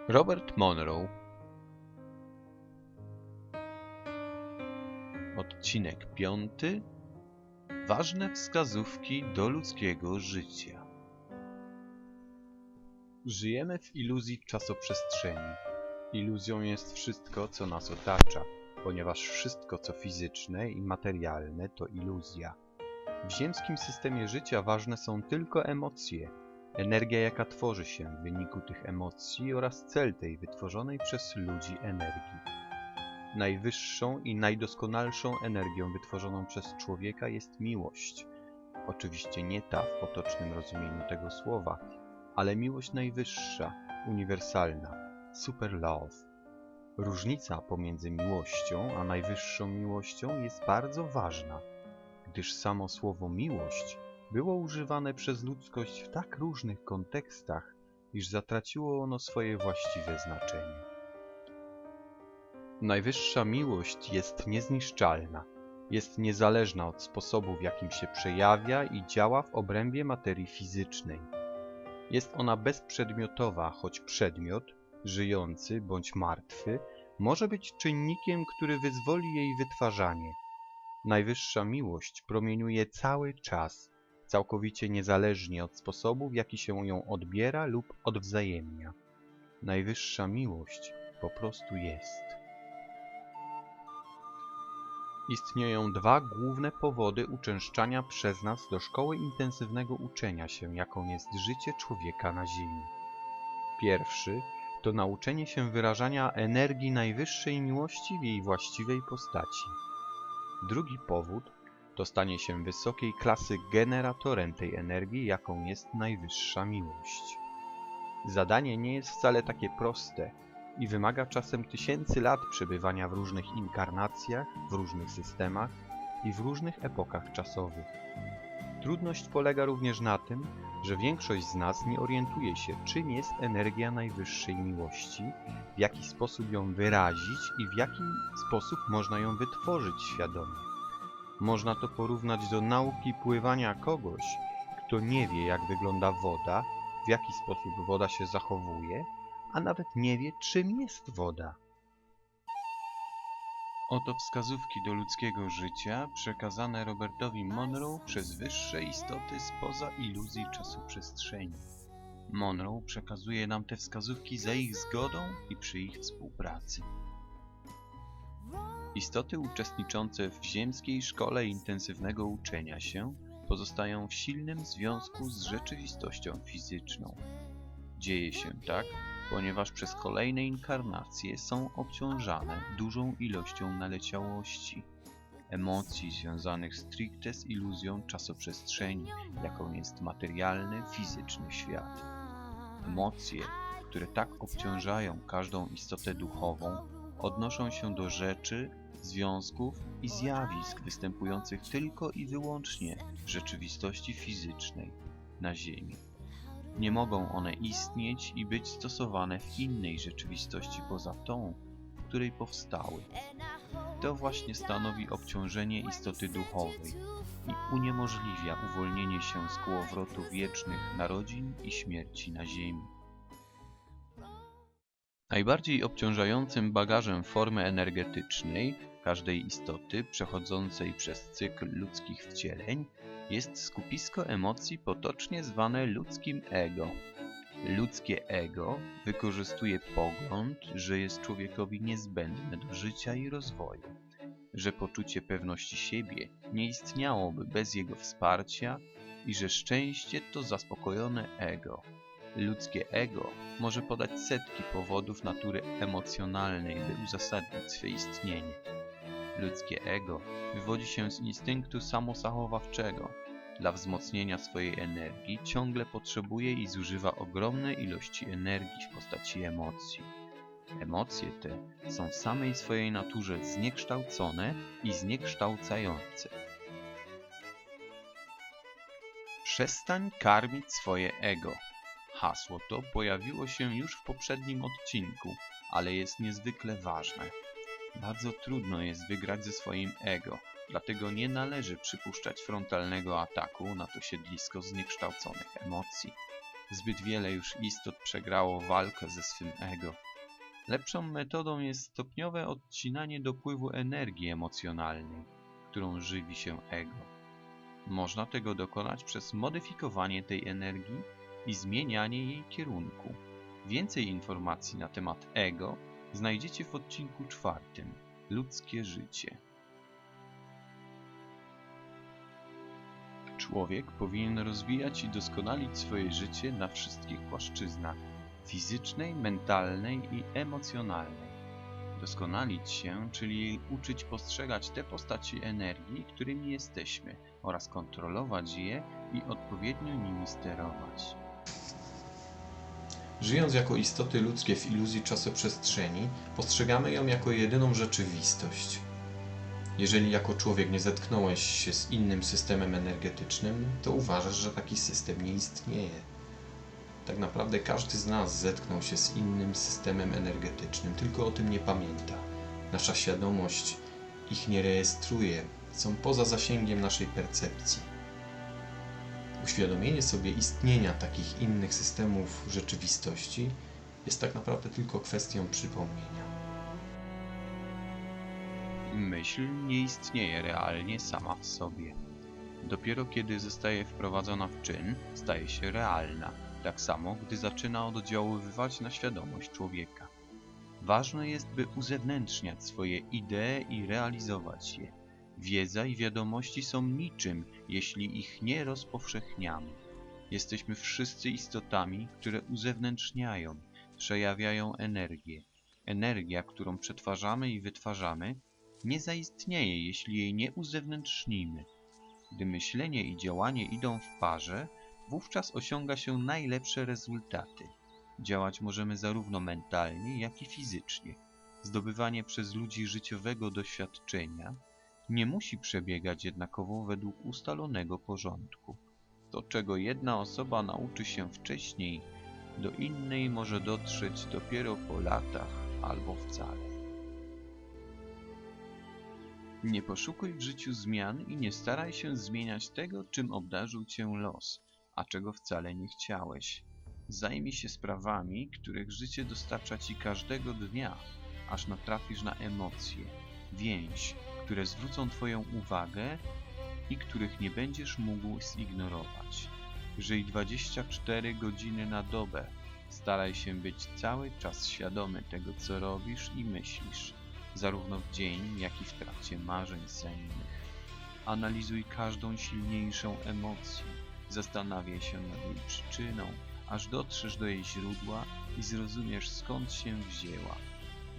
Robert Monroe. Odcinek 5. Ważne wskazówki do ludzkiego życia. Żyjemy w iluzji czasoprzestrzeni. Iluzją jest wszystko, co nas otacza, ponieważ wszystko, co fizyczne i materialne, to iluzja. W ziemskim systemie życia ważne są tylko emocje, energia, jaka tworzy się w wyniku tych emocji oraz cel tej wytworzonej przez ludzi energii. Najwyższą i najdoskonalszą energią wytworzoną przez człowieka jest miłość. Oczywiście nie ta w potocznym rozumieniu tego słowa, ale miłość najwyższa, uniwersalna, super love. Różnica pomiędzy miłością a najwyższą miłością jest bardzo ważna, gdyż samo słowo miłość było używane przez ludzkość w tak różnych kontekstach, iż zatraciło ono swoje właściwe znaczenie. Najwyższa miłość jest niezniszczalna, jest niezależna od sposobu, w jakim się przejawia i działa w obrębie materii fizycznej. Jest ona bezprzedmiotowa, choć przedmiot, żyjący bądź martwy, może być czynnikiem, który wyzwoli jej wytwarzanie. Najwyższa miłość promieniuje cały czas, całkowicie niezależnie od sposobu, w jaki się ją odbiera lub odwzajemnia. Najwyższa miłość po prostu jest. Istnieją dwa główne powody uczęszczania przez nas do szkoły intensywnego uczenia się, jaką jest życie człowieka na Ziemi. Pierwszy to nauczenie się wyrażania energii najwyższej miłości w jej właściwej postaci. Drugi powód to stanie się wysokiej klasy generatorem tej energii, jaką jest najwyższa miłość. Zadanie nie jest wcale takie proste i wymaga czasem tysięcy lat przebywania w różnych inkarnacjach, w różnych systemach i w różnych epokach czasowych. Trudność polega również na tym, że większość z nas nie orientuje się, czym jest energia najwyższej miłości, w jaki sposób ją wyrazić i w jaki sposób można ją wytworzyć świadomie. Można to porównać do nauki pływania kogoś, kto nie wie, jak wygląda woda, w jaki sposób woda się zachowuje, a nawet nie wie, czym jest woda. Oto wskazówki do ludzkiego życia przekazane Robertowi Monroe przez wyższe istoty spoza iluzji czasoprzestrzeni. Monroe przekazuje nam te wskazówki za ich zgodą i przy ich współpracy. Istoty uczestniczące w ziemskiej szkole intensywnego uczenia się pozostają w silnym związku z rzeczywistością fizyczną. Dzieje się tak, ponieważ przez kolejne inkarnacje są obciążane dużą ilością naleciałości, emocji związanych stricte z iluzją czasoprzestrzeni, jaką jest materialny, fizyczny świat. Emocje, które tak obciążają każdą istotę duchową, odnoszą się do rzeczy, związków i zjawisk występujących tylko i wyłącznie w rzeczywistości fizycznej na Ziemi. Nie mogą one istnieć i być stosowane w innej rzeczywistości poza tą, w której powstały. To właśnie stanowi obciążenie istoty duchowej i uniemożliwia uwolnienie się z kołowrotu wiecznych narodzin i śmierci na Ziemi. Najbardziej obciążającym bagażem formy energetycznej każdej istoty przechodzącej przez cykl ludzkich wcieleń jest skupisko emocji potocznie zwane ludzkim ego. Ludzkie ego wykorzystuje pogląd, że jest człowiekowi niezbędne do życia i rozwoju, że poczucie pewności siebie nie istniałoby bez jego wsparcia i że szczęście to zaspokojone ego. Ludzkie ego może podać setki powodów natury emocjonalnej, by uzasadnić swe istnienie. Ludzkie ego wywodzi się z instynktu samozachowawczego. Dla wzmocnienia swojej energii ciągle potrzebuje i zużywa ogromne ilości energii w postaci emocji. Emocje te są w samej swojej naturze zniekształcone i zniekształcające. Przestań karmić swoje ego. Hasło to pojawiło się już w poprzednim odcinku, ale jest niezwykle ważne. Bardzo trudno jest wygrać ze swoim ego, dlatego nie należy przypuszczać frontalnego ataku na to siedlisko zniekształconych emocji. Zbyt wiele już istot przegrało walkę ze swym ego. Lepszą metodą jest stopniowe odcinanie dopływu energii emocjonalnej, którą żywi się ego. Można tego dokonać przez modyfikowanie tej energii i zmienianie jej kierunku. Więcej informacji na temat ego znajdziecie w odcinku 4. Ludzkie życie. Człowiek powinien rozwijać i doskonalić swoje życie na wszystkich płaszczyznach: fizycznej, mentalnej i emocjonalnej. Doskonalić się, czyli uczyć postrzegać te postaci energii, którymi jesteśmy, oraz kontrolować je i odpowiednio nimi sterować. Żyjąc jako istoty ludzkie w iluzji czasoprzestrzeni, postrzegamy ją jako jedyną rzeczywistość. Jeżeli jako człowiek nie zetknąłeś się z innym systemem energetycznym, to uważasz, że taki system nie istnieje. Tak naprawdę każdy z nas zetknął się z innym systemem energetycznym, tylko o tym nie pamięta. Nasza świadomość ich nie rejestruje, są poza zasięgiem naszej percepcji. Uświadomienie sobie istnienia takich innych systemów rzeczywistości jest tak naprawdę tylko kwestią przypomnienia. Myśl nie istnieje realnie sama w sobie. Dopiero kiedy zostaje wprowadzona w czyn, staje się realna, tak samo gdy zaczyna oddziaływać na świadomość człowieka. Ważne jest, by uzewnętrzniać swoje idee i realizować je. Wiedza i wiadomości są niczym, jeśli ich nie rozpowszechniamy. Jesteśmy wszyscy istotami, które uzewnętrzniają, przejawiają energię. Energia, którą przetwarzamy i wytwarzamy, nie zaistnieje, jeśli jej nie uzewnętrznimy. Gdy myślenie i działanie idą w parze, wówczas osiąga się najlepsze rezultaty. Działać możemy zarówno mentalnie, jak i fizycznie. Zdobywanie przez ludzi życiowego doświadczenia nie musi przebiegać jednakowo według ustalonego porządku. To, czego jedna osoba nauczy się wcześniej, do innej może dotrzeć dopiero po latach albo wcale. Nie poszukuj w życiu zmian i nie staraj się zmieniać tego, czym obdarzył cię los, a czego wcale nie chciałeś. Zajmij się sprawami, których życie dostarcza ci każdego dnia, aż natrafisz na emocje, więź, które zwrócą twoją uwagę i których nie będziesz mógł zignorować. Żyj 24 godziny na dobę. Staraj się być cały czas świadomy tego, co robisz i myślisz, zarówno w dzień, jak i w trakcie marzeń sennych. Analizuj każdą silniejszą emocję, zastanawiaj się nad jej przyczyną, aż dotrzesz do jej źródła i zrozumiesz, skąd się wzięła.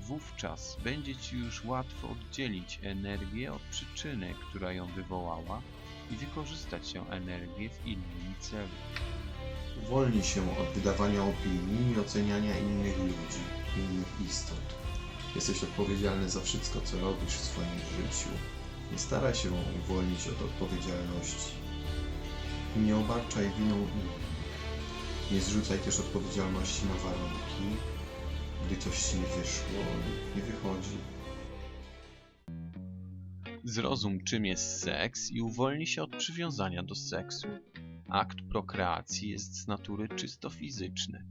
Wówczas będzie ci już łatwo oddzielić energię od przyczyny, która ją wywołała, i wykorzystać tę energię w innym celu. Uwolnij się od wydawania opinii i oceniania innych ludzi, innych istot. Jesteś odpowiedzialny za wszystko, co robisz w swoim życiu. Nie staraj się uwolnić od odpowiedzialności. I nie obarczaj winą innych. Nie zrzucaj też odpowiedzialności na warunki, gdy coś ci nie wyszło lub nie wychodzi. Zrozum, czym jest seks i uwolnij się od przywiązania do seksu. Akt prokreacji jest z natury czysto fizyczny.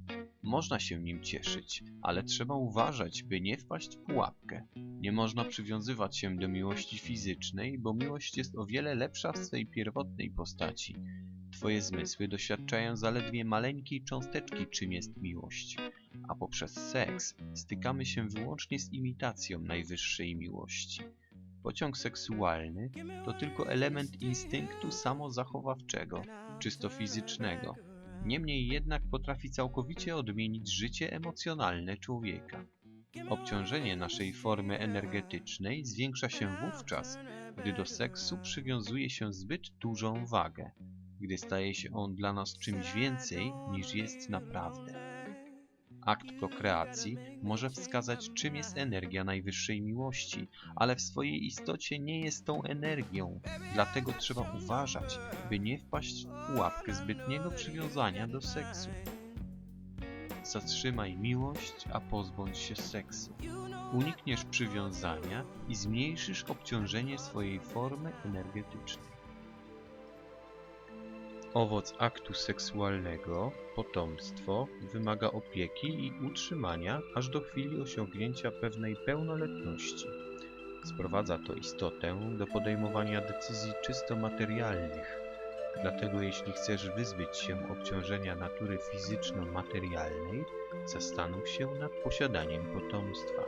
Można się nim cieszyć, ale trzeba uważać, by nie wpaść w pułapkę. Nie można przywiązywać się do miłości fizycznej, bo miłość jest o wiele lepsza w swej pierwotnej postaci. Twoje zmysły doświadczają zaledwie maleńkiej cząsteczki, czym jest miłość, a poprzez seks stykamy się wyłącznie z imitacją najwyższej miłości. Pociąg seksualny to tylko element instynktu samozachowawczego, czysto fizycznego. Niemniej jednak potrafi całkowicie odmienić życie emocjonalne człowieka. Obciążenie naszej formy energetycznej zwiększa się wówczas, gdy do seksu przywiązuje się zbyt dużą wagę, gdy staje się on dla nas czymś więcej, niż jest naprawdę. Akt prokreacji może wskazać, czym jest energia najwyższej miłości, ale w swojej istocie nie jest tą energią, dlatego trzeba uważać, by nie wpaść w pułapkę zbytniego przywiązania do seksu. Zatrzymaj miłość, a pozbądź się seksu. Unikniesz przywiązania i zmniejszysz obciążenie swojej formy energetycznej. Owoc aktu seksualnego, potomstwo, wymaga opieki i utrzymania aż do chwili osiągnięcia pewnej pełnoletności. Sprowadza to istotę do podejmowania decyzji czysto materialnych. Dlatego jeśli chcesz wyzbyć się obciążenia natury fizyczno-materialnej, zastanów się nad posiadaniem potomstwa.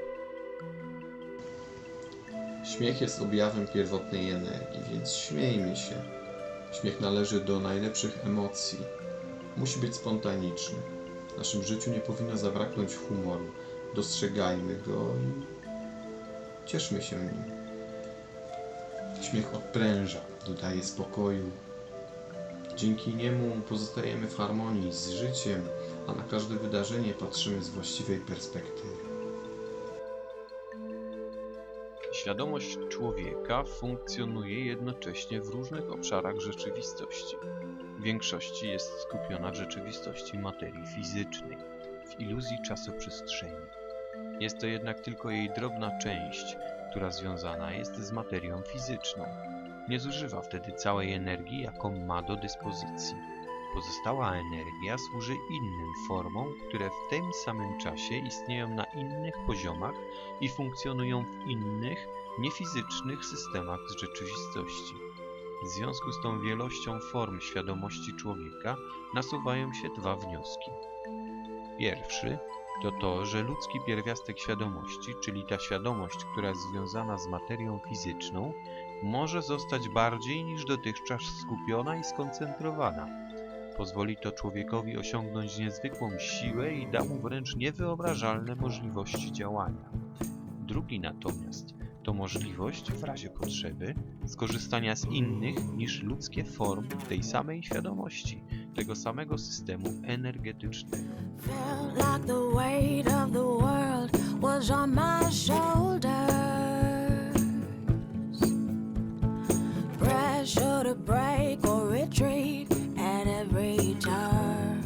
Śmiech jest objawem pierwotnej energii, więc śmiejmy się. Śmiech należy do najlepszych emocji. Musi być spontaniczny. W naszym życiu nie powinno zabraknąć humoru. Dostrzegajmy go i cieszmy się nim. Śmiech odpręża, dodaje spokoju. Dzięki niemu pozostajemy w harmonii z życiem, a na każde wydarzenie patrzymy z właściwej perspektywy. Świadomość człowieka funkcjonuje jednocześnie w różnych obszarach rzeczywistości. W większości jest skupiona w rzeczywistości materii fizycznej, w iluzji czasoprzestrzeni. Jest to jednak tylko jej drobna część, która związana jest z materią fizyczną. Nie zużywa wtedy całej energii, jaką ma do dyspozycji. Pozostała energia służy innym formom, które w tym samym czasie istnieją na innych poziomach i funkcjonują w innych, niefizycznych systemach rzeczywistości. W związku z tą wielością form świadomości człowieka nasuwają się dwa wnioski. Pierwszy to to, że ludzki pierwiastek świadomości, czyli ta świadomość, która jest związana z materią fizyczną, może zostać bardziej niż dotychczas skupiona i skoncentrowana. Pozwoli to człowiekowi osiągnąć niezwykłą siłę i da mu wręcz niewyobrażalne możliwości działania. Drugi natomiast to możliwość, w razie potrzeby, skorzystania z innych niż ludzkie form tej samej świadomości, tego samego systemu energetycznego. Felt like the weight of the world was on my shoulders. Pressure to break or retreat at every turn.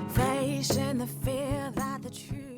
Facing the fear that the truth